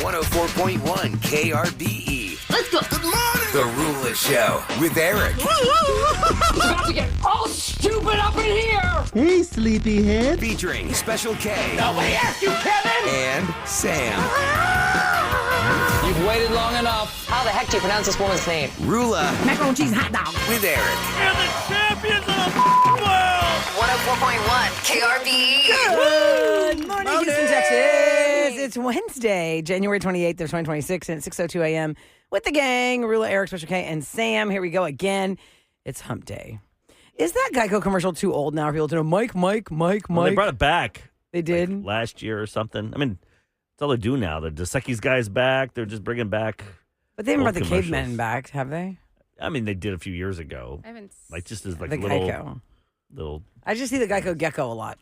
104.1 KRBE. Let's go. Good morning. The Rula Show with Eric. It's about to get all stupid up in here. Hey, sleepyhead. Featuring Special K. Nobody asked you, Kevin. And Sam. You've waited long enough. How the heck do you pronounce this woman's name? Rula Macaroni and cheese hot dog. with Eric. You're the champions of the world! 104.1 KRBE. Good morning, Houston, Texas. It's Wednesday, January 28th of 2026, and it's 6:02 a.m. with the gang, Rula, Eric, Special K, and Sam. Here we go again. It's hump day. Is that Geico commercial too old now for people to know? Mike. Well, they brought it back. They did? like last year or something. I mean, that's all they do now. The Dos guy's back. They're just bringing back. But they haven't brought old the cavemen commercials. back, have they? I mean, they did a few years ago. I haven't. Like just as like The little. Geico. I just see the Geico gecko a lot.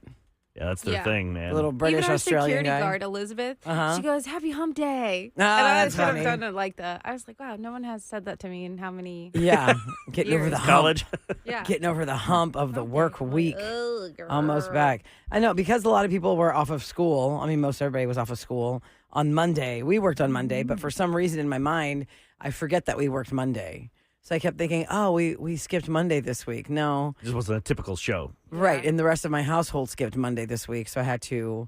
Yeah, that's their Yeah. thing, man. The little British Even our Australian security guy. guard, Elizabeth, Uh-huh. she goes, "Happy Hump Day." Ah, and I that's should have funny. done it like that. I was like, "Wow, no one has said that to me in how many?" Yeah, getting over Years. the hump. College. Yeah, Getting over the hump of the work week. Ugh, girl. Almost back. I know, because a lot of people were off of school. I mean, most everybody was off of school on Monday. We worked on Monday, but for some reason in my mind, I forget that we worked Monday. So I kept thinking, oh, we skipped Monday this week. No. It just wasn't a typical show. Right. And the rest of my household skipped Monday this week. So I'm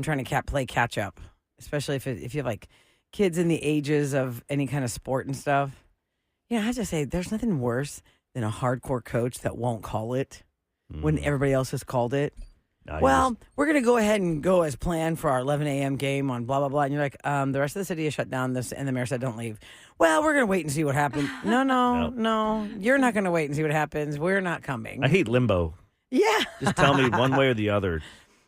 trying to play catch up, especially if you have like kids in the ages of any kind of sport and stuff. I have to say, there's nothing worse than a hardcore coach that won't call it when everybody else has called it. Nah, Well, we're going to go ahead and go as planned for our 11 a.m. game on blah, blah, blah. And you're like, the rest of the city is shut down. And the mayor said, don't leave. Well, we're going to wait and see what happens. No. You're not going to wait and see what happens. We're not coming. I hate limbo. Yeah. Just tell me one way or the other.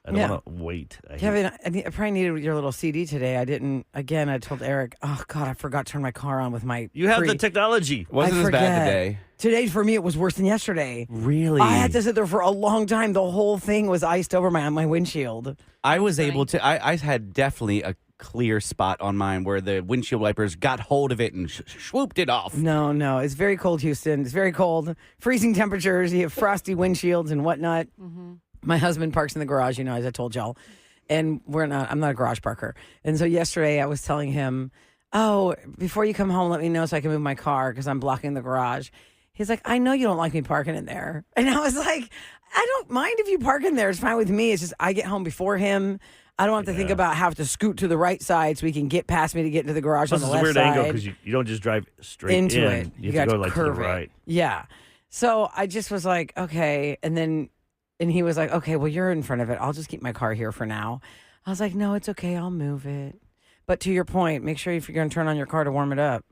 I don't Yeah. want to wait. Kevin, I probably needed your little CD today. I didn't. Again, I told Eric, oh, God, I forgot to turn my car on with my. You have the technology. Wasn't I as bad forget. today. Today, for me, it was worse than yesterday. Really? I had to sit there for a long time. The whole thing was iced over my windshield. I was able to. I had definitely a clear spot on mine where the windshield wipers got hold of it and swooped it off. No. It's very cold, Houston. It's very cold. Freezing temperatures. You have frosty windshields and whatnot. Mm-hmm. My husband parks in the garage, as I told y'all. And I'm not a garage parker. And so yesterday I was telling him, oh, before you come home, let me know so I can move my car because I'm blocking the garage. He's like, I know you don't like me parking in there. And I was like, I don't mind if you park in there. It's fine with me. It's just I get home before him. I don't have to think about having to scoot to the right side so he can get past me to get into the garage Plus, on the it's a left weird side. angle because you don't just drive straight into in. it. You have to go like to the curve it. right. Yeah. So I just was like, okay. And he was like, okay, well, you're in front of it. I'll just keep my car here for now. I was like, no, it's okay. I'll move it. But to your point, make sure if you're going to turn on your car to warm it up,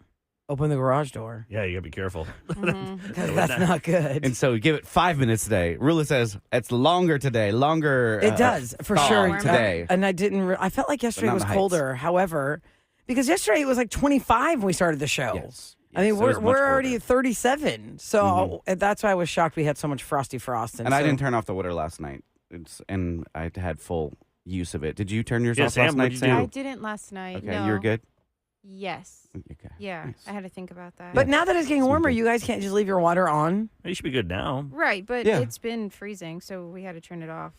open the garage door. Yeah, you got to be careful. Because that's not good. And so give it 5 minutes today. Rula says it's longer today. Longer. It does, for thaw sure. today. And I didn't, I felt like yesterday not was the heights. colder. However, because yesterday it was like 25 when we started the show. Yes. I mean, Yes, it was we're much already colder. at 37. So that's why I was shocked we had so much frosty frost. And I so- didn't turn off the water last night. And I had full use of it. Did you turn yours Yeah, off Sam, last night, what'd you do? I Sam? didn't last night. Okay, no. you're good? Yes. Okay. Yeah, Nice. I had to think about that. But now that it's getting Some warmer, good- you guys can't just leave your water on. You should be good now. right, but Yeah. it's been freezing, so we had to turn it off.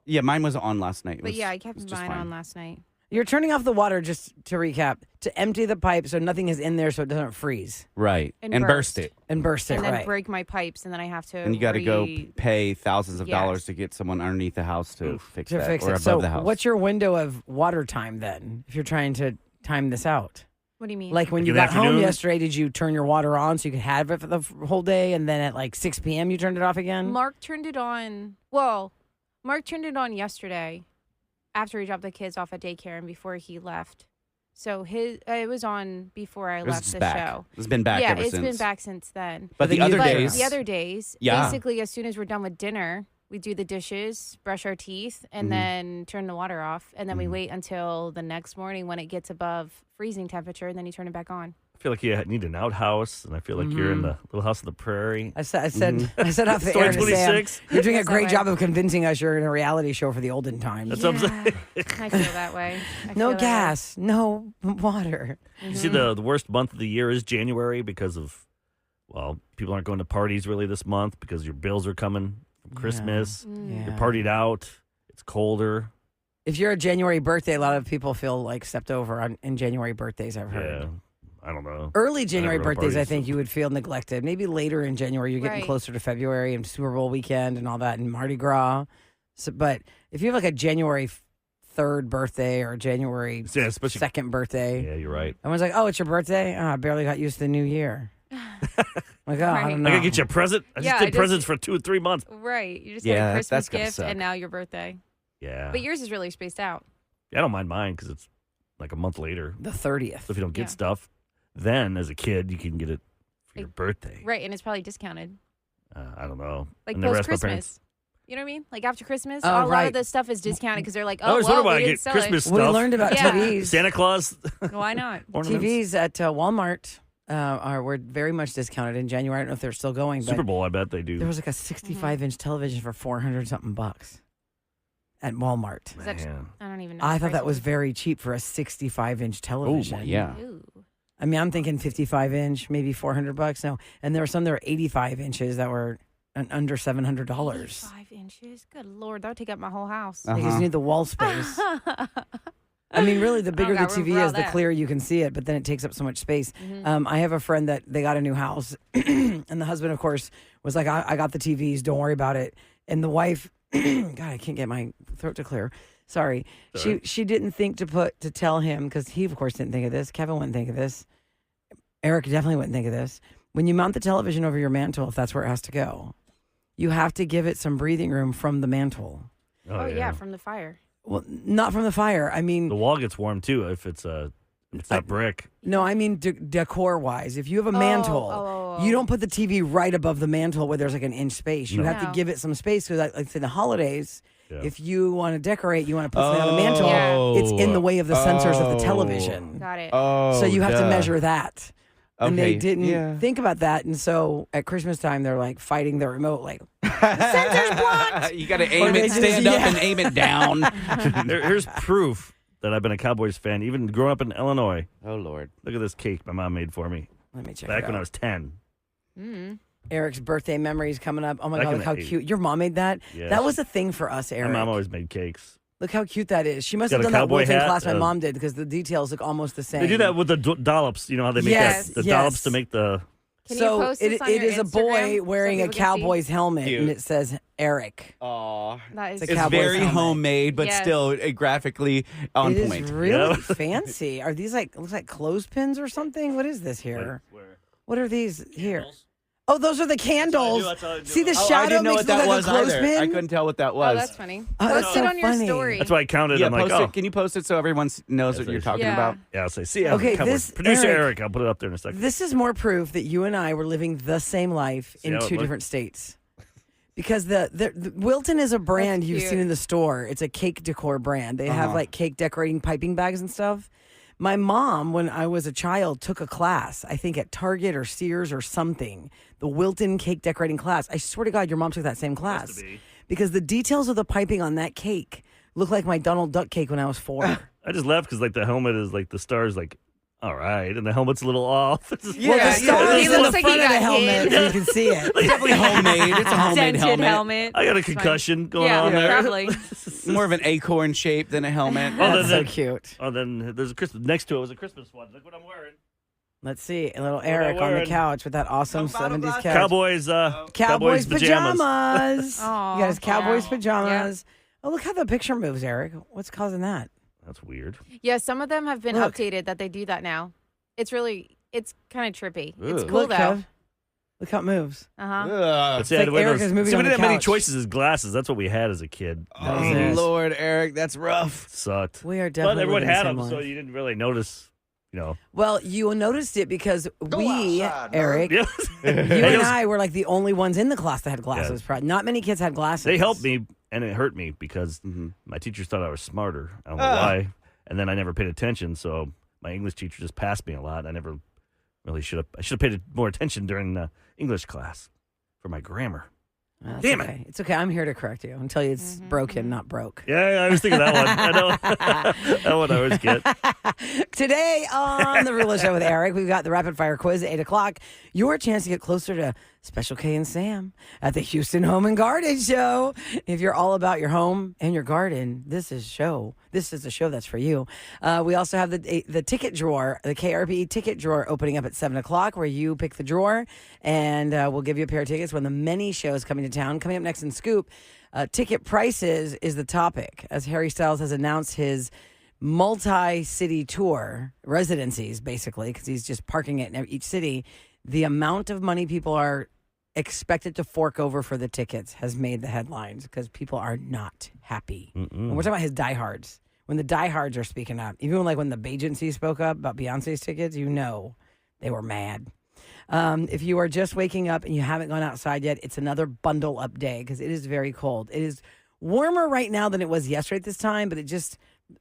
Yeah, mine was on last night. It But was- yeah, I it kept was just mine fine. on last night. You're turning off the water, just to recap, to empty the pipe so nothing is in there so it doesn't freeze Right. And And burst. burst it. and burst it, And then right? break my pipes, and then I have to. And you got to go pay thousands of Yes. dollars to get someone underneath the house to fix to that fix or it. above So the house. what's your window of water time then, if you're trying to time this out? What do you mean? Like when Like you in got the home afternoon? yesterday, did you turn your water on so you could have it for the whole day, and then at like 6 p.m. you turned it off again? Mark turned it on. Well, Mark turned it on yesterday after he dropped the kids off at daycare and before he left. So it was on before I It was left just the back. show. It's been back yeah, ever it's since. been back since then. But the then you- other But days. The other days, Yeah. basically, as soon as we're done with dinner, we do the dishes, brush our teeth, and Mhm. then turn the water off. And then we Mhm. wait until the next morning when it gets above freezing temperature, and then you turn it back on. I feel like you need an outhouse, and I feel like you're in the little house of the prairie. I said off the Story air to Sam, 26. you're doing a Is that great right? job of convincing us you're in a reality show for the olden times. That's what I'm saying. I feel that way. I No feel that gas, no water. You see, the worst month of the year is January because of, well, people aren't going to parties really this month because your bills are coming from Christmas. way. Yeah. You're partied out. It's colder. If you're a January birthday, a lot of people feel like stepped over in January birthdays, I've heard. Yeah. I don't know. Early January never go to birthdays, I parties. think you would feel neglected. Maybe later in January, you're getting Right. closer to February and Super Bowl weekend and all that and Mardi Gras. So, but if you have like a January 3rd birthday or January Yeah, especially- 2nd birthday, Yeah, you're right. everyone's like, oh, it's your birthday? Oh, I barely got used to the new year. Like, oh, I Right. don't I know. gotta get you a present. I just Yeah, did presents for 2 or 3 months. Right. You just Yeah, got a that's Christmas gotta gift suck. and now your birthday. Yeah. But yours is really spaced out. I don't mind mine because it's like a month later. The 30th. So if you don't get Yeah. stuff, then as a kid, you can get it for your Like- birthday. Right. And it's probably discounted. I don't know. Like I never post asked my parents. Christmas. You know what I mean? Like after Christmas, Oh, a lot right. of the stuff is discounted because they're like, I oh, always well, wonder why we I didn't get sell Christmas it. We stuff. learned about Yeah. TVs. Santa Claus Why not? ornaments. TVs at Walmart were very much discounted in January. I don't know if they're still going, but Super Bowl, I bet they do. there was like a 65-inch television for $400-something bucks at Walmart. Is that- Man. I don't even know. I the thought that price was of very cheap for a 65-inch Oh, television. yeah. it. Ooh. I mean, I'm thinking 55-inch, maybe $400. No, and there were some that were 85 inches that were under $700. 5 inches. Good Lord. That would take up my whole house. They just need the wall space. I mean, really, the bigger the got room TV for all is, the that. clearer you can see it, but then it takes up so much space. Mm-hmm. I have a friend that they got a new house, and the husband, of course, was like, I got the TVs, don't worry about it. And the wife, God, I can't get my throat to clear. Sorry. She didn't think to tell him, because he, of course, didn't think of this. Kevin wouldn't think of this. Eric definitely wouldn't think of this. When you mount the television over your mantle, if that's where it has to go, you have to give it some breathing room from the mantle. Oh, yeah, from the fire. Well, not from the fire. I mean, The wall gets warm too if it's not brick. no, I mean decor-wise. If you have a mantle, oh. you don't put the TV right above the mantle where there's like an inch space. You No. have to No. give it some space because, like in the holidays, Yeah. if you want to decorate, you want to put something on the mantle. Yeah. It's in the way of the sensors of the Oh. television. Got it. Oh, So you have to duh. measure that. And they Okay, didn't yeah. think about that. And so at Christmas time, they're like fighting the remote, like, sensors blocked. You got to Or aim they it, just- stand up, yeah. and aim it down. Here's proof that I've been a Cowboys fan, even growing up in Illinois. Oh, Lord. Look at this cake my mom made for me Let me check back it when I out. was 10. Eric's birthday memories coming up. Oh my Back God, in look how the 80s. cute. Your mom made that? Yes. That was a thing for us, Eric. My mom always made cakes. Look how cute that is. She must Got have a done that cowboy wilting hat, class my mom did because the details look almost the same. They do that with the dollops. You know how they make Yes, that? The yes. dollops to make the. Can so you post it, this on it your is a boy Instagram so wearing a people can see? cowboy's helmet Cute. and it says Eric. Aw. That is It's a It's cowboy's very helmet. homemade, but Yes. still graphically on It point. is really Yeah. fancy. Are these like looks like clothespins or something? What is this here? What are these here? Oh, those are the candles. That's all I do. See the Oh, I shadow didn't know makes what it look that like was a either. clothespin. I couldn't tell what that Oh, was. that's funny. Oh, that's Post so it on your funny. story. That's why I counted. Yeah, I'm like, post oh. it. Can you post it so everyone knows what you're talking Yeah. about? Yeah, I'll say, see, I'm Okay, a Cowboys. this- Producer Eric- Eric, I'll put it up there in a second. This is more proof that you and I were living the same life See in how it two look- different states. Because the Wilton is a brand That's you've cute. seen in the store. It's a cake decor brand. They have Uh-huh. like cake decorating piping bags and stuff. My mom, when I was a child, took a class, I think at Target or Sears or something, the Wilton cake decorating class. I swear to God, your mom took that same class. be. Because the details of the piping on that cake look like my Donald Duck cake when I was 4. I just left because like the helmet is like the star's like, all right, and the helmet's a little off. It's just- Well, the star He is in looks the like front he of the got helmet hit. so you can see it. Definitely homemade. It's a homemade Dented helmet. I got a It's fine. concussion going Yeah, on there. probably. More of an acorn shape than a helmet. Oh, That's so then- cute. Oh, then there's a Christmas next to it was a Christmas one. Look what I'm wearing. Let's see. A little Eric on the wearing? couch with that awesome 70s couch. Cowboys. Cowboys pajamas. pajamas. Aw, You got his Cowboys yeah. pajamas. Oh, look how the picture moves, Eric. What's causing that? That's weird. Yeah, some of them have been Look. updated that they do that now. It's kind of trippy. It's Ugh. cool Look, though. Kev. Look how it moves. Uh-huh. Ugh. But see, like the way Eric those- is moving see, we on the didn't have many couch. choices as glasses. That's what we had as a kid. Oh, Yes. Lord, Eric, that's rough. Sucked. We are But definitely everyone living had the same them, so life. you didn't really notice. You know. Well, you noticed it because we, Eric, Yeah. you and It was- I were like the only ones in the class that had glasses. Not many kids had glasses. They helped me, and it hurt me because Mm-hmm. my teachers thought I was smarter. I don't know why. And then I never paid attention, so my English teacher just passed me a lot. I never really should have. I should have paid more attention during English class for my grammar. That's Damn it. okay. It's okay. I'm here to correct you until it's broken, not broke. Yeah, I always think of that one. I know that one I always get. Today on The Real Show with Eric, we've got the rapid fire quiz at 8 o'clock. Your chance to get closer to Special K and Sam at the Houston Home and Garden Show. If you're all about your home and your garden, this is a show that's for you. We also have the ticket drawer, the KRBE ticket drawer opening up at 7 o'clock where you pick the drawer and we'll give you a pair of tickets when the many shows coming to town. Coming up next in Scoop, ticket prices is the topic as Harry Styles has announced his multi-city tour, residencies basically, because he's just parking it in each city. The amount of money people are expected to fork over for the tickets has made the headlines because people are not happy. And we're talking about his diehards. When the diehards are speaking up, even when the Bagency spoke up about Beyonce's tickets, they were mad. If you are just waking up and you haven't gone outside yet, it's another bundle up day because it is very cold. It is warmer right now than it was yesterday at this time, but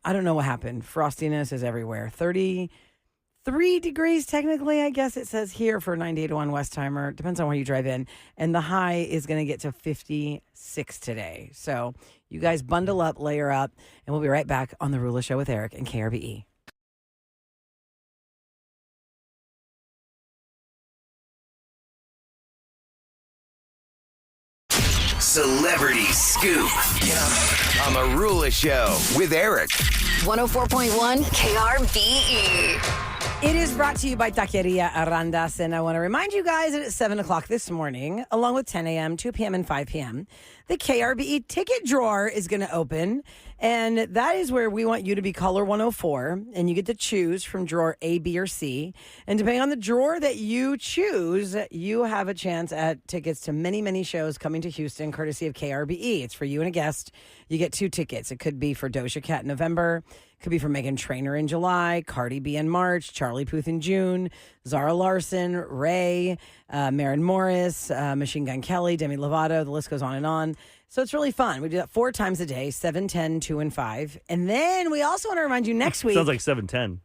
I don't know what happened. Frostiness is everywhere. 33 degrees, technically, I guess it says here for 9801 Westheimer. Depends on where you drive in. And the high is going to get to 56 today. So you guys bundle up, layer up, and we'll be right back on The Rula Show with Eric and KRBE. Celebrity Scoop on The Rula Show with Eric. 104.1 KRBE. It is brought to you by Taqueria Arandas, and I want to remind you guys that at 7 o'clock this morning, along with 10 a.m., 2 p.m., and 5 p.m., the KRBE ticket drawer is going to open, and that is where we want you to be caller 104, and you get to choose from drawer A, B, or C, and depending on the drawer that you choose, you have a chance at tickets to many, many shows coming to Houston, courtesy of KRBE. It's for you and a guest. You get 2 tickets. It could be for Doja Cat in November. Could be for Meghan Trainor in July, Cardi B in March, Charlie Puth in June, Zara Larson, Ray, Maren Morris, Machine Gun Kelly, Demi Lovato. The list goes on and on. So it's really fun. We do that 4 times a day, 7, 10, 2, and 5. And then we also want to remind you next week. Sounds like 7:10.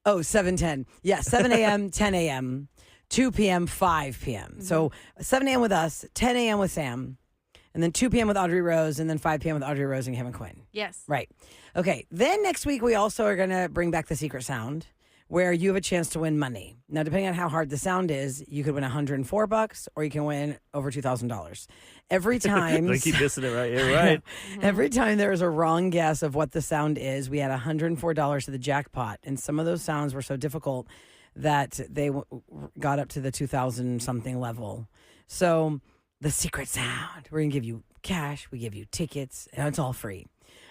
Oh, 7:10. Yeah, 7 a.m., 10 a.m., 2 p.m., 5 p.m. Mm-hmm. So 7 a.m. with us, 10 a.m. with Sam, and then 2 p.m. with Audrey Rose, and then 5 p.m. with Audrey Rose and Kevin Quinn. Yes. Right. Okay. Then next week, we also are going to bring back the secret sound where you have a chance to win money. Now, depending on how hard the sound is, you could win $104 or you can win over $2,000. Every time. I keep missing it right here, right? Every time there is a wrong guess of what the sound is, we had $104 to the jackpot. And some of those sounds were so difficult that they got up to the 2,000 something level. So the secret sound, we're going to give you cash, we give you tickets, and it's all free.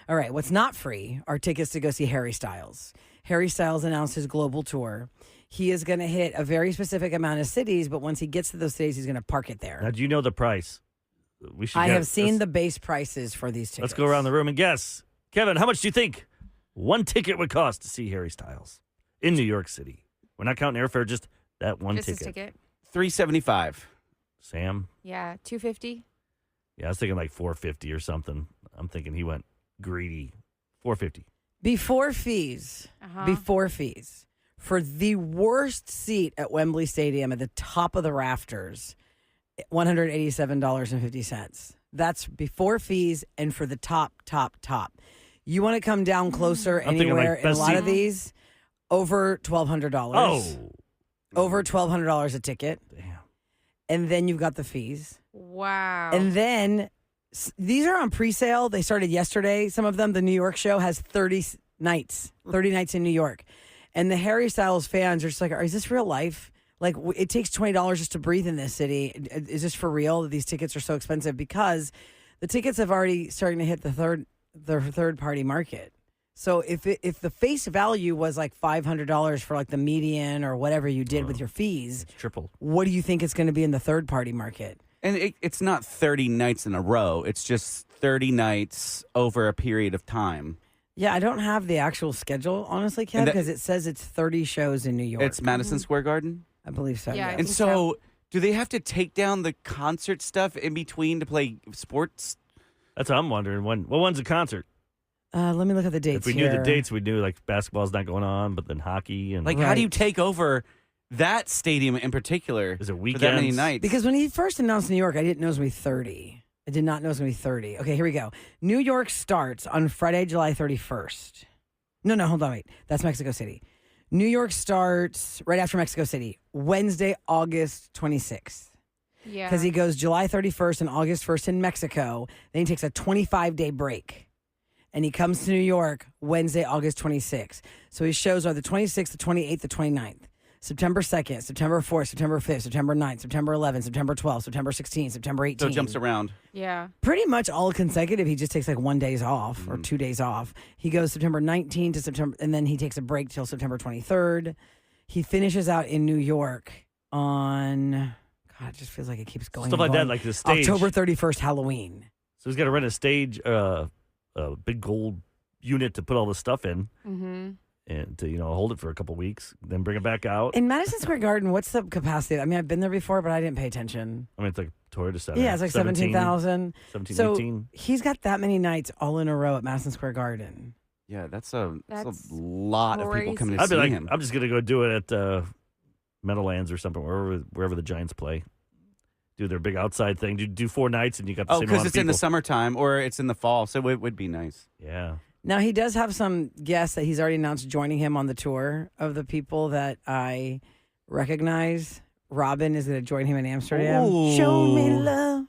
All right, what's not free are tickets to go see Harry Styles. Harry Styles announced his global tour. He is going to hit a very specific amount of cities, but once he gets to those cities, he's going to park it there. Now, do you know the price? I have seen the base prices for these tickets. Let's go around the room and guess. Kevin, how much do you think one ticket would cost to see Harry Styles in New York City? We're not counting airfare, just that one Just his ticket. ticket. $375. Sam? Yeah, $250. Yeah, I was thinking like $450 or something. I'm thinking he went greedy. $450. Before fees, for the worst seat at Wembley Stadium at the top of the rafters, $187.50. That's before fees and for the top. You want to come down closer anywhere in a lot of these, over $1,200. Oh. Over $1,200 a ticket. Damn. And then you've got the fees. Wow. And then these are on pre-sale. They started yesterday. Some of them, the New York show has 30 nights in New York. And the Harry Styles fans are just like, is this real life? Like, it takes $20 just to breathe in this city. Is this for real that these tickets are so expensive? Because the tickets have already starting to hit the third party market. So if the face value was like $500 for like the median or whatever you did with your fees, It's triple. what do you think it's going to be in the third party market? And it's not 30 nights in a row. It's just 30 nights over a period of time. Yeah, I don't have the actual schedule, honestly, Kev, because it says it's 30 shows in New York. It's Madison Square Garden? I believe so. Yeah, I yes. And think so, do they have to take down the concert stuff in between to play sports? That's what I'm wondering. When's the concert? Let me look at the dates If we knew here. the dates, we knew like basketball's not going on, but then hockey and Like, how do you Right. take over that stadium in particular Is it for that many weekends? nights? Because when he first announced New York, I didn't know it was going to be 30. I did not know it was going to be 30. Okay, here we go. New York starts on Friday, July 31st. No, hold on, wait. That's Mexico City. New York starts right after Mexico City, Wednesday, August 26th. Yeah. Because he goes July 31st and August 1st in Mexico. Then he takes a 25-day break. And he comes to New York Wednesday, August 26th. So his shows are the 26th, the 28th, the 29th. September 2nd, September 4th, September 5th, September 9th, September 11th, September 12th, September 16th, September 18th. So it jumps around. Yeah. Pretty much all consecutive. He just takes like 1 day off or 2 days off. He goes September 19th to September, and then he takes a break till September 23rd. He finishes out in New York on, God, it just feels like it keeps going. Stuff and like that, going. like the stage. October 31st, Halloween. So he's got to rent a stage, a big gold unit to put all the stuff in. Mm-hmm. And to, hold it for a couple weeks, then bring it back out. In Madison Square Garden, what's the capacity? I mean, I've been there before, but I didn't pay attention. I mean, it's like Toyota Center. Yeah, it's like 17,000. 17, So 18. he's got that many nights all in a row at Madison Square Garden. Yeah, that's a That's lot of people coming to I'd be see like, him. I'm just going to go do it at Meadowlands or something, wherever the Giants play. Do their big outside thing. Do 4 nights and you got the same amount because of it's in the people. summertime or it's in the fall, so it would be nice. Yeah. Now, he does have some guests that he's already announced joining him on the tour of the people that I recognize. Robin is going to join him in Amsterdam. Ooh. Show me love.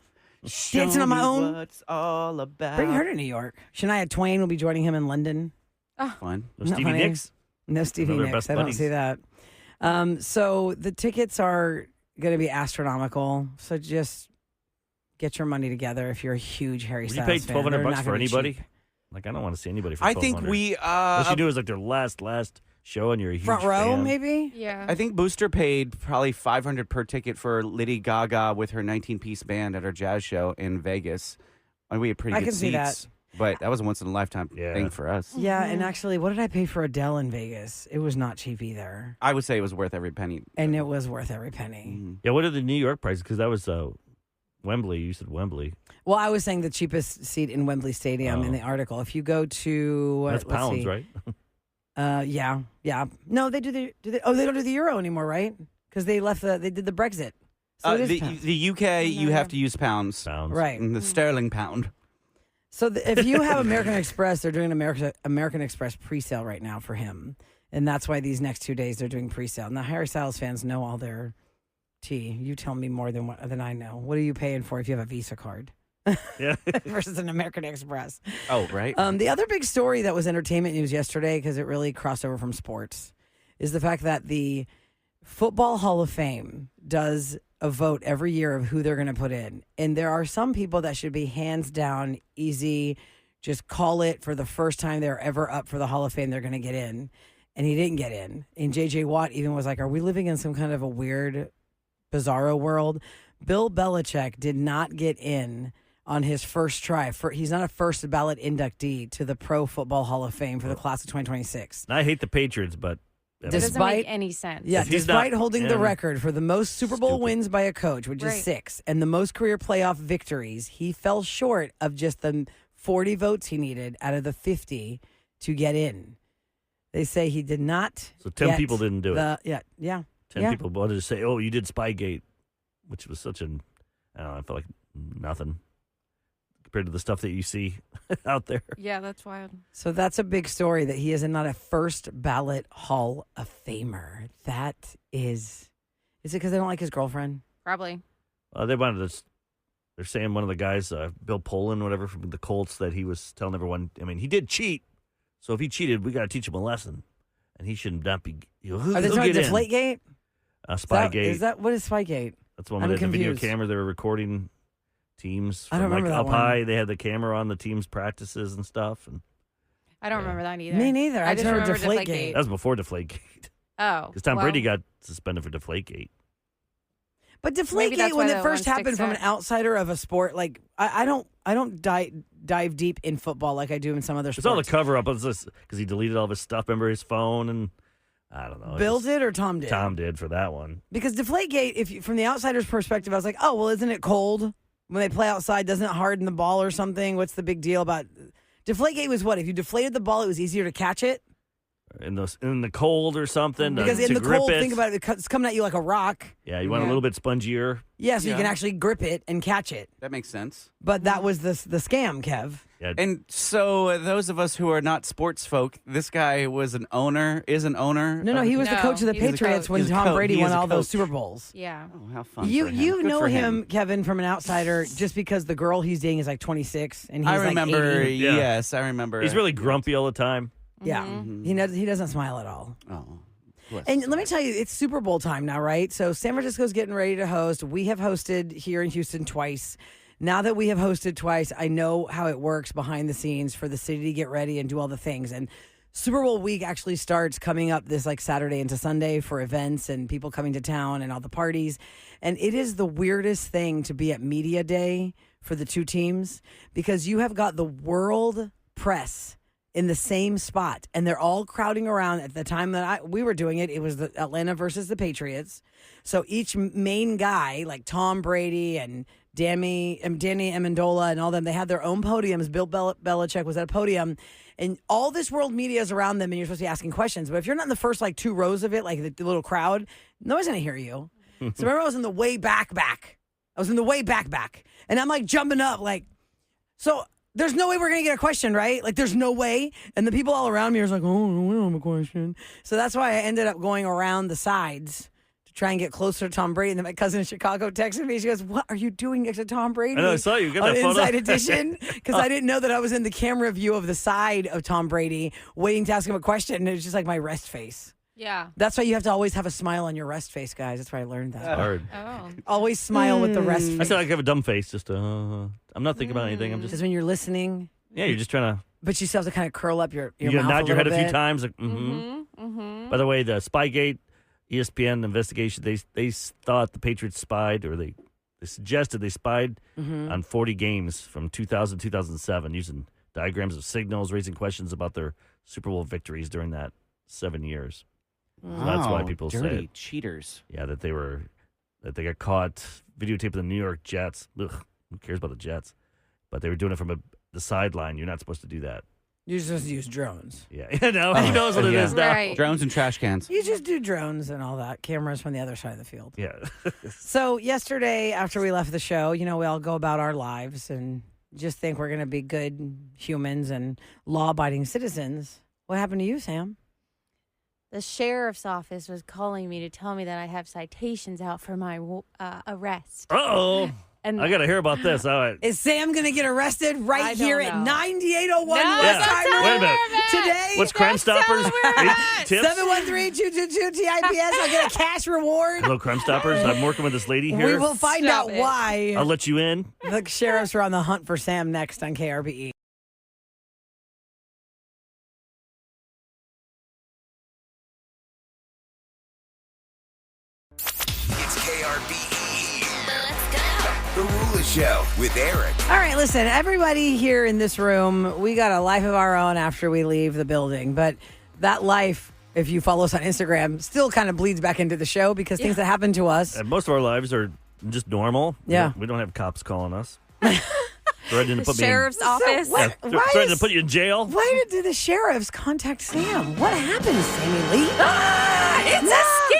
Dancing on my own. What's all about. Bring her to New York. Shania Twain will be joining him in London. Fun. No Not Stevie funny. Nicks. No Stevie One of their Nicks. best I don't buddies. see that. So the tickets are going to be astronomical. So just get your money together if you're a huge Harry Would you Styles pay fan. $1,200 They're bucks not for gonna be anybody? cheap. Like, I don't want to see anybody for $1,200. I think we What you do is like their last show and you're a huge Front row, fan. maybe? Yeah. I think Booster paid probably $500 per ticket for Lady Gaga with her 19-piece band at her jazz show in Vegas. And we had pretty I good can see seats. But that was a once-in-a-lifetime Yeah. thing for us. Yeah, and actually, what did I pay for Adele in Vegas? It was not cheap either. I would say it was worth every penny. And it was worth every penny. Mhm. Yeah, what are the New York prices? Because that was Wembley. You said Wembley. Well, I was saying the cheapest seat in Wembley Stadium in the article. If you go to That's let's pounds, see. right? Yeah. No, they do the they don't do the euro anymore, right? Because they did the Brexit. So it is pounds. The UK, you have to use pounds. Pounds. Right. The sterling pound. So if you have American Express, they're doing American Express pre-sale right now for him, and that's why these next 2 days they're doing pre-sale. Now Harry Styles fans know all their tea. You tell me more than I know. What are you paying for if you have a Visa card Yeah. versus an American Express? Oh, right. The other big story that was entertainment news yesterday, because it really crossed over from sports, is the fact that the Football Hall of Fame does a vote every year of who they're going to put in. And there are some people that should be hands down, easy, just call it for the first time they're ever up for the Hall of Fame, they're going to get in. And he didn't get in. And J.J. Watt even was like, are we living in some kind of a weird, bizarro world? Bill Belichick did not get in on his first try. He's not a first ballot inductee to the Pro Football Hall of Fame for the class of 2026. And I hate the Patriots, but It doesn't make any sense. Yeah, If he's despite not- holding the yeah. record for the most Super Bowl Stupid. wins by a coach, which is Right. 6, and the most career playoff victories, he fell short of just the 40 votes he needed out of the 50 to get in. They say he did not. So 10 get people didn't do it. Yeah. 10 people wanted to say, oh, you did Spygate, which was such an, I don't know, I felt like nothing compared to the stuff that you see out there. Yeah, that's wild. So that's a big story that he is not a first ballot Hall of Famer. That is it because they don't like his girlfriend? Probably. They wanted to, they're saying one of the guys, Bill Poland, whatever, from the Colts, that he was telling everyone, I mean, he did cheat. So if he cheated, we got to teach him a lesson. And he should not be, Are they talking Deflategate? Spygate. Is that what is Spygate? That's one I'm where they had the video confused. camera. They were recording teams I from don't like remember that up one. high. They had the camera on the team's practices and stuff. And I don't remember that either. Me neither. I just remember Deflategate. that was before Deflategate. Oh. Because Tom well, Brady got suspended for Deflategate. But Maybe Deflategate, that's when why it that first one happened sticks from an out. outsider of a sport, like I don't dive deep in football like I do in some other It's all the sports. cover up because he deleted all of his stuff. Remember his phone and I don't know. Bill did or Tom did? Tom did for that one. Because Deflategate, from the outsider's perspective, I was like, oh well, isn't it cold when they play outside? Doesn't it harden the ball or something? What's the big deal about Deflategate? Was what if you deflated the ball, it was easier to catch it In the cold or something. because to in the grip cold, it. think about it, it's coming at you like a rock. Yeah, you want a little bit spongier. Yeah, so you Yeah. can actually grip it and catch it. That makes sense. But that was the scam, Kev. Yeah. And so, those of us who are not sports folk, this guy was an owner. No, he was the coach of the he's a Patriots coach. when He's a Tom coach. Brady He is won a all those coach. Super Bowls. Yeah. Oh, how fun! You for him. you Good know for him, Kevin, from an outsider, just because the girl he's dating is like 26 and he's I remember. like 80. Yeah. Yes, I remember. He's really grumpy all the time. Yeah, he doesn't smile at all. Oh, bless And his let me heart. tell you, it's Super Bowl time now, right? So San Francisco's getting ready to host. We have hosted here in Houston twice. Now that we have hosted twice, I know how it works behind the scenes for the city to get ready and do all the things. And Super Bowl week actually starts coming up this like Saturday into Sunday for events and people coming to town and all the parties. And it is the weirdest thing to be at media day for the two teams because you have got the world press in the same spot and they're all crowding around. At the time that we were doing it, it was the Atlanta versus the Patriots. So each main guy like Tom Brady and Danny Amendola and all them, they had their own podiums. Bill Belichick was at a podium and all this world media is around them and you're supposed to be asking questions. But if you're not in the first like two rows of it, like the little crowd, nobody's going to hear you. So remember I was in the way back. I was in the way back. And I'm like jumping up like, so there's no way we're going to get a question, right? Like there's no way. And the people all around me are like, oh, we don't have a question. So that's why I ended up going around the sides try and get closer to Tom Brady. And then my cousin in Chicago texted me. She goes, what are you doing next to Tom Brady? I know, I saw you. Got on that photo. Inside Edition. Because I didn't know that I was in the camera view of the side of Tom Brady waiting to ask him a question. And it was just like my rest face. Yeah. That's why you have to always have a smile on your rest face, guys. That's where I learned that. Hard. Oh. Always smile with the rest I face. said I have a dumb face. Just I'm not thinking about anything. I'm just Because when you're listening, yeah. You're just trying to. but you still have to kind of curl up your You mouth gotta nod your head a few bit. times. Like, By the way, the Spygate, ESPN investigation. They thought the Patriots spied, or they suggested they spied on 40 games from 2000 to 2007 using diagrams of signals, raising questions about their Super Bowl victories during that 7 years. So that's why people dirty say, cheaters. yeah, that they got caught videotaping the New York Jets. Ugh, who cares about the Jets? But they were doing it from the sideline. You're not supposed to do that. You're supposed to use drones. Yeah, no, who knows what it yeah. is now? Right. Drones and trash cans. You just do drones and all that, cameras from the other side of the field. Yeah. So yesterday, after we left the show, we all go about our lives and just think we're going to be good humans and law-abiding citizens. What happened to you, Sam? The sheriff's office was calling me to tell me that I have citations out for my arrest. Uh-oh. And I got to hear about this. All right. Is Sam going to get arrested right I don't here at know. 9801 No, West Yeah. Highway Wait a minute. today? What's Crime Stoppers? Tips? 713-222-TIPS. I'll get a cash reward. Hello, Crime Stoppers. I'm working with this lady here. We will find Stop out it. why. I'll let you in. The sheriffs are on the hunt for Sam next on KRBE. It's KRBE. The Rula Show with Eric. All right, listen, everybody here in this room, we got a life of our own after we leave the building. But that life, if you follow us on Instagram, still kind of bleeds back into the show because things that happen to us. And most of our lives are just normal. Yeah. We don't have cops calling us. Threatening to the put me in, sheriff's office. what- yeah, why threatening is- to put you in jail. Why did the sheriffs contact Sam? What happened, Sammy Lee? It's a scam.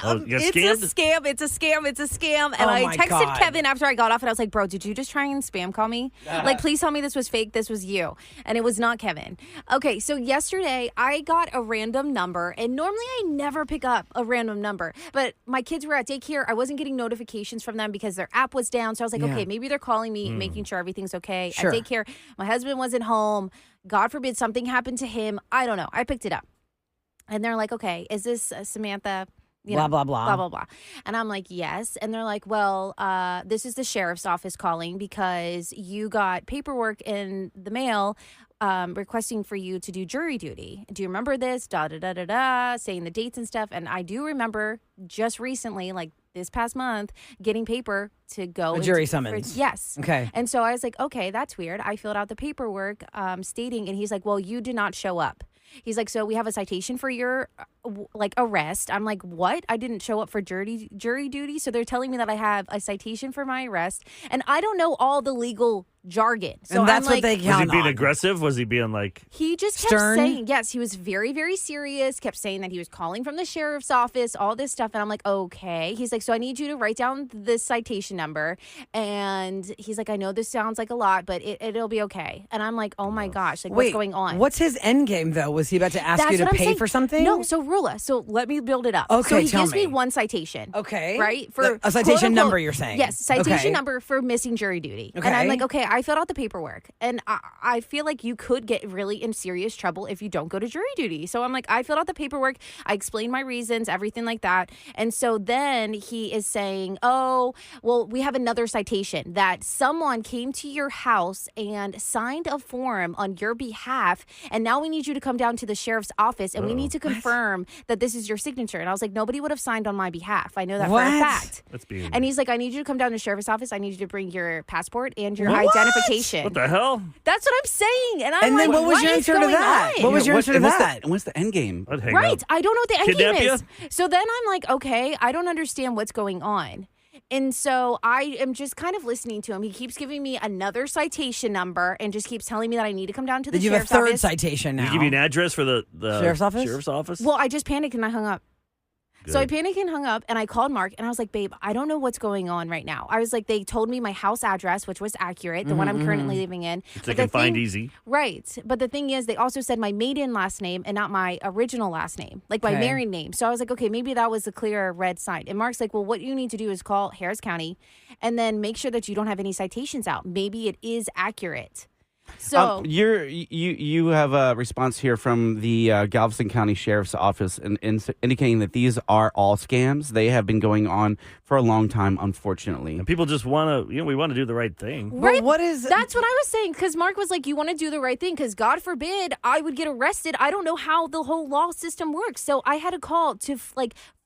Oh, you got It's scammed? a scam. It's a scam. It's a scam. And Oh I my texted God. Kevin after I got off, and I was like, "Bro, did you just try and spam call me? Like, please tell me this was fake. This was you." And it was not Kevin. Okay, so yesterday I got a random number, and normally I never pick up a random number, but my kids were at daycare. I wasn't getting notifications from them because their app was down. So I was like, Yeah. okay, maybe they're calling me, making sure everything's okay Sure. at daycare. My husband wasn't home. God forbid something happened to him. I don't know. I picked it up, and they're like, "Okay, is this Samantha?" Blah, blah, blah. Blah, blah, blah. And I'm like, yes. And they're like, well, this is the sheriff's office calling because you got paperwork in the mail requesting for you to do jury duty. Do you remember this? Da, da, da, da, da, saying the dates and stuff. And I do remember just recently, like this past month, getting paper to go. A jury summons. Yes. Okay. And so I was like, okay, that's weird. I filled out the paperwork stating, and he's like, well, you did not show up. He's like, so we have a citation for your arrest. I'm like, what? I didn't show up for jury duty. So they're telling me that I have a citation for my arrest, and I don't know all the legal jargon. So And that's I'm what they Was he count being on. aggressive? Was he being like? He just kept Stern? saying, yes, he was very, very serious, kept saying that he was calling from the sheriff's office, all this stuff. And I'm like, okay. He's like, so I need you to write down the citation number. And he's like, I know this sounds like a lot, but it'll be okay. And I'm like, oh my gosh, like Wait, what's going on? What's his end game, though? Was he about to ask That's you to what I'm pay saying. for something? No, so Rula, so let me build it up. Okay, so he tell gives me me. one citation. Okay. Right? For A citation quote-unquote- number, you're saying? Yes, citation Okay. number for missing jury duty. Okay. And I'm like, okay, I filled out the paperwork. And I feel like you could get really in serious trouble if you don't go to jury duty. So I'm like, I filled out the paperwork. I explained my reasons, everything like that. And so then he is saying, oh, well, we have another citation that someone came to your house and signed a form on your behalf. And now we need you to come down to the sheriff's office and we need to confirm that this is your signature. And I was like, nobody would have signed on my behalf. I know that for a What? fact. That's being. And he's like, I need you to come down to the sheriff's office. I need you to bring your passport and your What? identification. What the hell? That's what I'm saying. And I'm And like, then what was your is answer to going that? on? What was your answer to that? What's the end game? I'd hang Right. up. I don't know what the end Kidnap game ya? is. So then I'm like, okay, I don't understand what's going on. And so I am just kind of listening to him. He keeps giving me another citation number and just keeps telling me that I need to come down to the Did you have a sheriff's third office. citation Did now? he give you an address for the Sheriff's office? Sheriff's office? Well, I just panicked and I hung up. So I Good. panicked and hung up and I called Mark and I was like, babe, I don't know what's going on right now. I was like, they told me my house address, which was accurate, the one I'm currently living in. Which they can find easy. Right. But the thing is, they also said my maiden last name and not my original last name, like my Okay. married name. So I was like, okay, maybe that was a clear red sign. And Mark's like, well, what you need to do is call Harris County and then make sure that you don't have any citations out. Maybe it is accurate. So You have a response here from the Galveston County Sheriff's Office indicating that these are all scams. They have been going on for a long time, unfortunately. And people just want to, we want to do the right thing. But what is... That's what I was saying, because Mark was like, you want to do the right thing, because God forbid I would get arrested. I don't know how the whole law system works. So I had a call to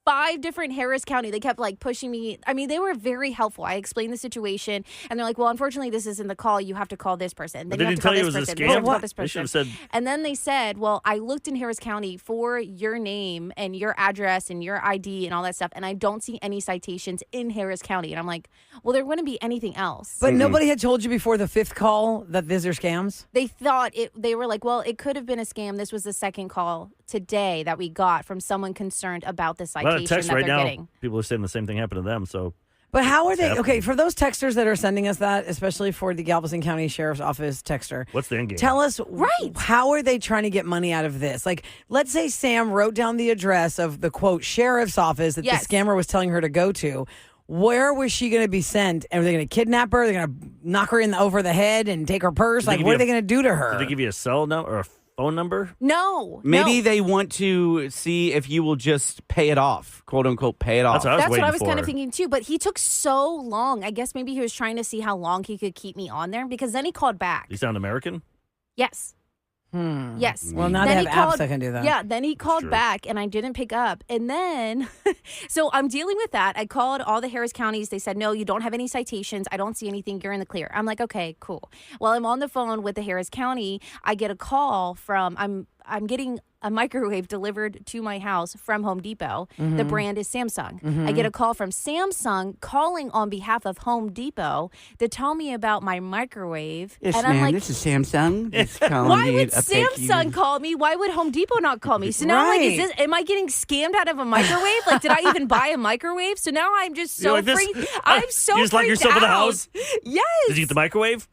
5 different Harris County. They kept like pushing me. I mean, they were very helpful. I explained the situation and they're like, well, unfortunately, this isn't the call. You have to call this person. Then But you they have to didn't call tell you this it was a person. Then you have scam? to call this They should person. have said, And then they said, well, I looked in Harris County for your name and your address and your ID and all that stuff. And I don't see any citations in Harris County. And I'm like, well, there wouldn't be anything else. But nobody had told you before the 5th call that these are scams? They thought they were like, well, it could have been a scam. This was the second call today that we got from someone concerned about the a lot citation of texts that right they're now. getting. People are saying the same thing happened to them. So But how are they... happening. Okay, for those texters that are sending us that, especially for the Galveston County Sheriff's Office texter, what's the end game? tell us, Right. how are they trying to get money out of this? Like, let's say Sam wrote down the address of the, quote, sheriff's office that Yes. the scammer was telling her to go to. Where was she going to be sent? And are they going to kidnap her? They're going to knock her over the head and take her purse? Did they Like, give what you are they a- going to do to her? Did they give you a cell number or a phone number? No. Maybe no. they want to see if you will just pay it off, quote unquote, pay it off. That's what I was That's what waiting I was for. kind of thinking too. But he took so long. I guess maybe he was trying to see how long he could keep me on there because then he called back. You sound American? Yes. Yes. Well, now Then they he have called- apps that can do that. Yeah, then he called true. back and I didn't pick up. And then, so I'm dealing with that. I called all the Harris counties. They said, no, you don't have any citations. I don't see anything. You're in the clear. I'm like, okay, cool. Well, I'm on the phone with the Harris County. I get a call from, I'm getting a microwave delivered to my house from Home Depot. Mm-hmm. The brand is Samsung. I get a call from Samsung calling on behalf of Home Depot to tell me about my microwave. Yes, and I'm ma'am. like, This is Samsung. It's calling why you would to update you. Samsung call me? Why would Home Depot not call me? So now I'm like, Right. am I getting scammed out of a microwave? Like, did I even buy a microwave? So now I'm just so You're like this- freaked. I'm so You just lock freaked yourself in the out. house? Yes. Did you get the microwave?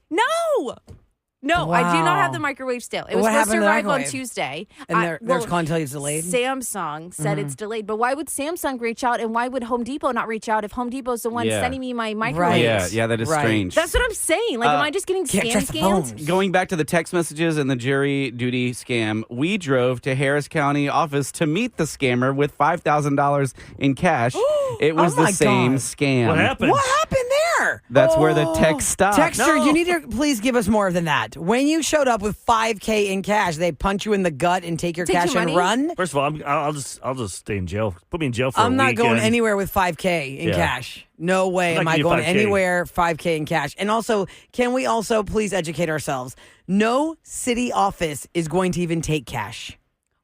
No, I do not have Wow. the microwave still. It was What supposed happened to to the arrive on microwave? Tuesday. And they're calling until it's delayed? Samsung said it's delayed. But why would Samsung reach out and why would Home Depot not reach out if Home Depot's the one Yeah. sending me my microwave? Right. Yeah, that is Right. strange. That's what I'm saying. Like, am I just getting Can't trust the scammed? phones. Going back to the text messages and the jury duty scam, we drove to Harris County office to meet the scammer with $5,000 in cash. It was Oh my the same God. scam. What happened? What happened there? That's where the text stopped. Texter, No. you need to please give us more than that. When you showed up with $5K in cash, they punch you in the gut and take your Take cash your and money? run? First of all, I'll just stay in jail. Put me in jail for a I'm week. not going and- anywhere with 5K in Yeah. cash. No way I'm am not I giving going you 5K. anywhere 5K in cash. And also, can we also please educate ourselves? No city office is going to even take cash.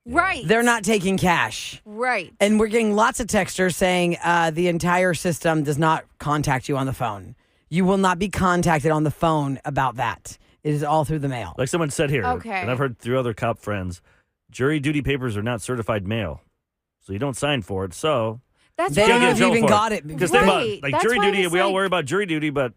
Right. They're not taking cash. Right. And we're getting lots of texters saying the entire system does not contact you on the phone. You will not be contacted on the phone about that. It is all through the mail. Like someone said here, Okay. and I've heard through other cop friends, jury duty papers are not certified mail. So you don't sign for it. So That's They you don't can't know get if in you trouble even for got it. Because Right. like That's jury why duty, it's we all like- worry about jury duty, but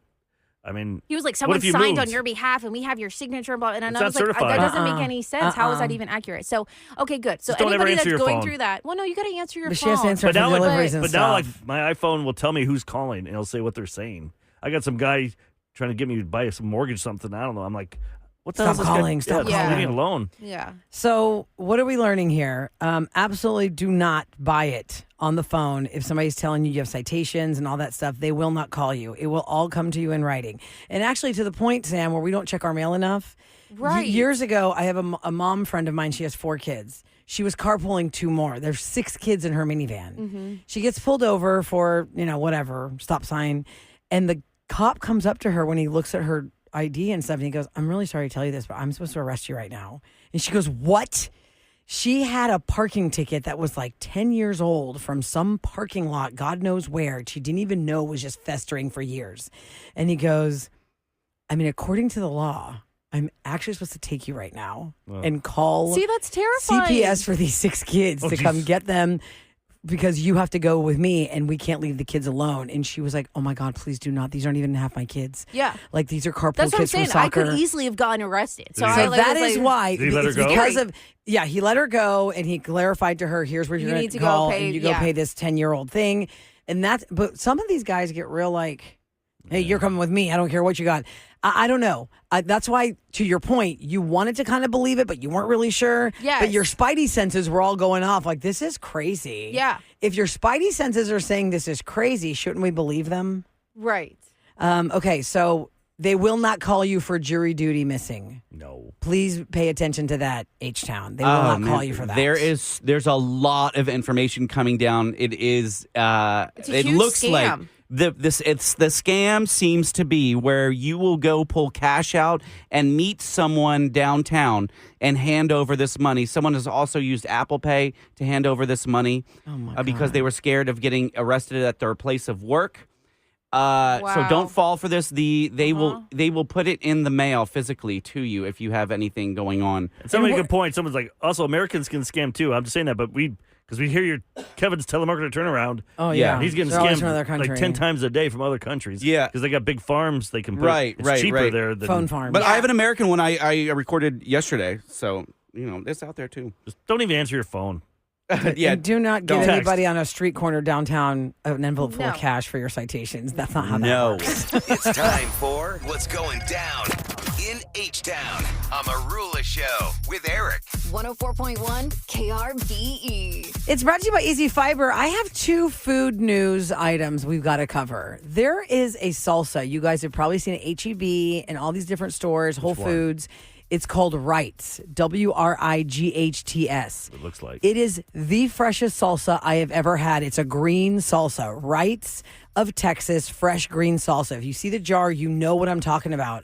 I mean, He was like, What someone if you signed on moved? your behalf and we have your signature. And It's I not was like, certified. that doesn't Uh-uh. make any sense. How is that Uh-uh. even accurate? So, okay, good. So Just don't ever anybody that's answer your going phone. through that, well, no, you got to answer your But she phone. has to answer But for now, deliveries and but stuff. now, like my iPhone will tell me who's calling, and it'll say what they're saying. I got some guy trying to get me to buy some mortgage something. I don't know. I'm like, what the Stop hell? is this guy- calling, stop yeah, calling. leave me alone. Yeah. So what are we learning here? Absolutely do not buy it on the phone. If somebody's telling you have citations and all that stuff, they will not call you. It will all come to you in writing. And actually to the point, Sam, where we don't check our mail enough. Right. Years ago, I have a mom friend of mine. She has 4 kids. She was carpooling 2 more. There's 6 kids in her minivan. She gets pulled over for, whatever, stop sign. And the cop comes up to her when he looks at her ID and stuff, and he goes, I'm really sorry to tell you this, but I'm supposed to arrest you right now. And she goes, what? She had a parking ticket that was like 10 years old from some parking lot, God knows where. She didn't even know was just festering for years. And he goes, I mean, according to the law, I'm actually supposed to take you right now and call See, that's terrifying. CPS for these 6 kids to come get them because you have to go with me and we can't leave the kids alone. And she was like, oh my God, please do not. These aren't even half my kids. Yeah. Like these are carpool That's what I'm kids from saying. I soccer. could easily have gotten arrested. So, So I So like, that was is like, why Did he let her it's go? because of he let her go and he clarified to her, here's where You you're going need to to go call pay- and you go yeah. pay this 10-year-old thing. And but some of these guys get real like, hey, you're coming with me. I don't care what you got. I don't know. That's why, to your point, you wanted to kind of believe it, but you weren't really sure. Yes. But your spidey senses were all going off like, this is crazy. Yeah. If your spidey senses are saying this is crazy, shouldn't we believe them? Right. Okay, so they will not call you for jury duty missing. No. Please pay attention to that, H-Town. They will not call you for that. There's a lot of information coming down. It is. It's a it huge looks like scam. the scam seems to be where you will go pull cash out and meet someone downtown and hand over this money. Someone has also used Apple Pay to hand over this money because they were scared of getting arrested at their place of work. So Wow. don't fall for this. They will put it in the mail physically to you if you have anything going on. And so many good points. Someone's like, also Americans can scam too. I'm just saying that, but because we hear your Kevin's telemarketer turnaround. Oh, Yeah. yeah. He's getting They're always scammed from another like country. 10 times a day from other countries. Yeah. Because they got big farms they can put. Right, it's right, cheaper right. there than Phone farms. But I have an American one I recorded yesterday, so it's out there too. Just don't even answer your phone. Yeah, And do not don't give text. anybody on a street corner downtown an envelope full of No. cash for your citations. That's not how that No. works. It's time for What's Going Down in H-Town on Marula Show with Eric. 104.1 KRBE. It's brought to you by Easy Fiber. I have 2 food news items we've got to cover. There is a salsa. You guys have probably seen it at H-E-B and all these different stores, Whole one? Foods. It's called Wrights, Wrights. It looks like. It is the freshest salsa I have ever had. It's a green salsa. Wrights of Texas, fresh green salsa. If you see the jar, you know what I'm talking about.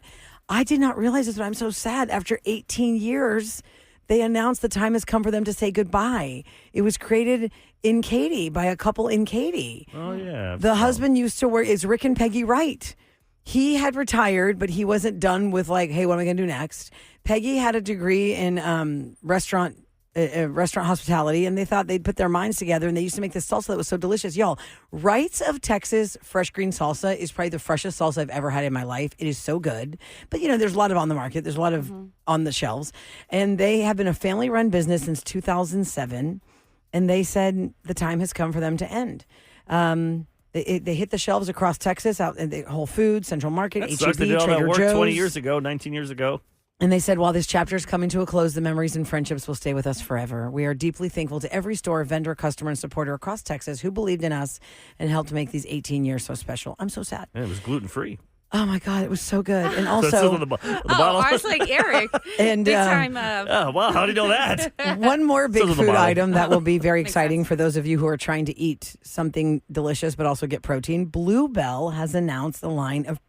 I did not realize this, but I'm so sad. After 18 years, they announced the time has come for them to say goodbye. It was created in Katy by a couple in Katy. Oh, yeah. The husband used to work, is Rick and Peggy Wright. He had retired, but he wasn't done with like, hey, what am I going to do next? Peggy had a degree in restaurant hospitality, and they thought they'd put their minds together, and they used to make this salsa that was so delicious. Y'all, Wrights of Texas fresh green salsa is probably the freshest salsa I've ever had in my life. It is so good. But, there's a lot of on the market. There's a lot of on the shelves. And they have been a family-run business since 2007, and they said the time has come for them to end. They hit the shelves across Texas, out in the Whole Foods, Central Market, That sucks. They H-E-B, did all that Trader work Joe's. 20 years ago, 19 years ago. And they said, while this chapter is coming to a close, the memories and friendships will stay with us forever. We are deeply thankful to every store, vendor, customer, and supporter across Texas who believed in us and helped make these 18 years so special. I'm so sad. Yeah, it was gluten-free. Oh, my God. It was so good. And So it says also, on the Oh, bottle. I was like, Eric. and Big time. Oh, wow. How do you know that? one more big Says on the food bottle. item that will be very Makes exciting sense. for those of you who are trying to eat something delicious but also get protein. Bluebell has announced a line of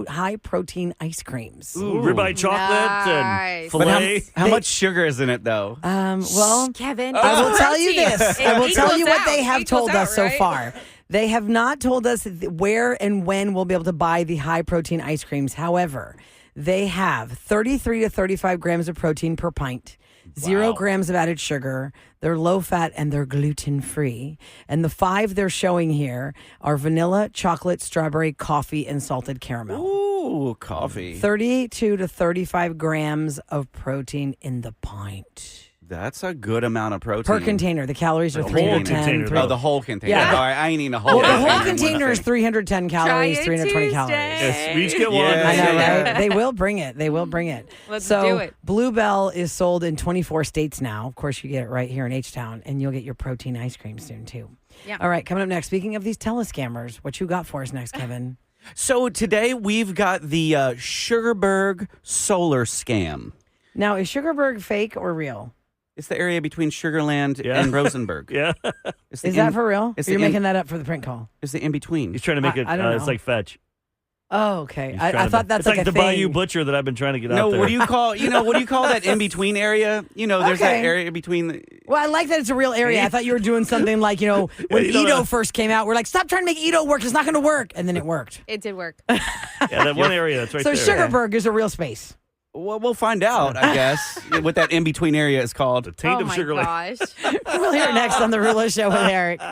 high-protein ice creams. Ooh, ribeye chocolate Nice. and But filet. how much sugar is in it though? Well, Kevin, I will tell you protein. this. It I will tell equals you what out. they have Equals told out, us so right? far. They have not told us where and when we'll be able to buy the high protein ice creams. However, they have 33 to 35 grams of protein per pint, 0 grams of added sugar. They're low fat and they're gluten free. And the 5 they're showing here are vanilla, chocolate, strawberry, coffee, and salted caramel. Ooh, coffee. 32 to 35 grams of protein in the pint. That's a good amount of protein. Per container. The calories are The whole 310. container. Oh, the whole container. Yeah. All right, I ain't eating a whole Well, the whole container. container is 310 calories, Try it 320 Tuesday. calories. Yes, we each get one. Yeah. I know, Yeah. right? They will bring it. They will bring it. Let's so, do it. Bluebell is sold in 24 states now. Of course, you get it right here in H-Town, and you'll get your protein ice cream soon, too. Yeah. All right, coming up next, speaking of these telescammers, what you got for us next, Kevin? So today we've got the Sugarberg solar scam. Now, is Sugarberg fake or real? It's the area between Sugarland Yeah. and Rosenberg. Yeah. It's the Is that for real? it's Or you're the in- making that up for the print call? It's the in between. He's trying to make it, I don't it's know. like fetch. Oh, okay. He's I trying to thought be- that's it's like a the thing. Bayou Butcher that I've been trying to get No, out there. what do you call that in between area? There's that Okay. area between the Well, I like that it's a real area. I thought you were doing something like, when you don't Edo know. first came out, we're like, stop trying to make Edo work. It's not going to work. And then it worked. It did work. Yeah, that one area that's right So there. Sugarberg is a real space. Well, we'll find out, I guess, what that in between area is called. The taint Oh of my Sugarland. gosh. We'll hear it next on The Rula Show with Eric.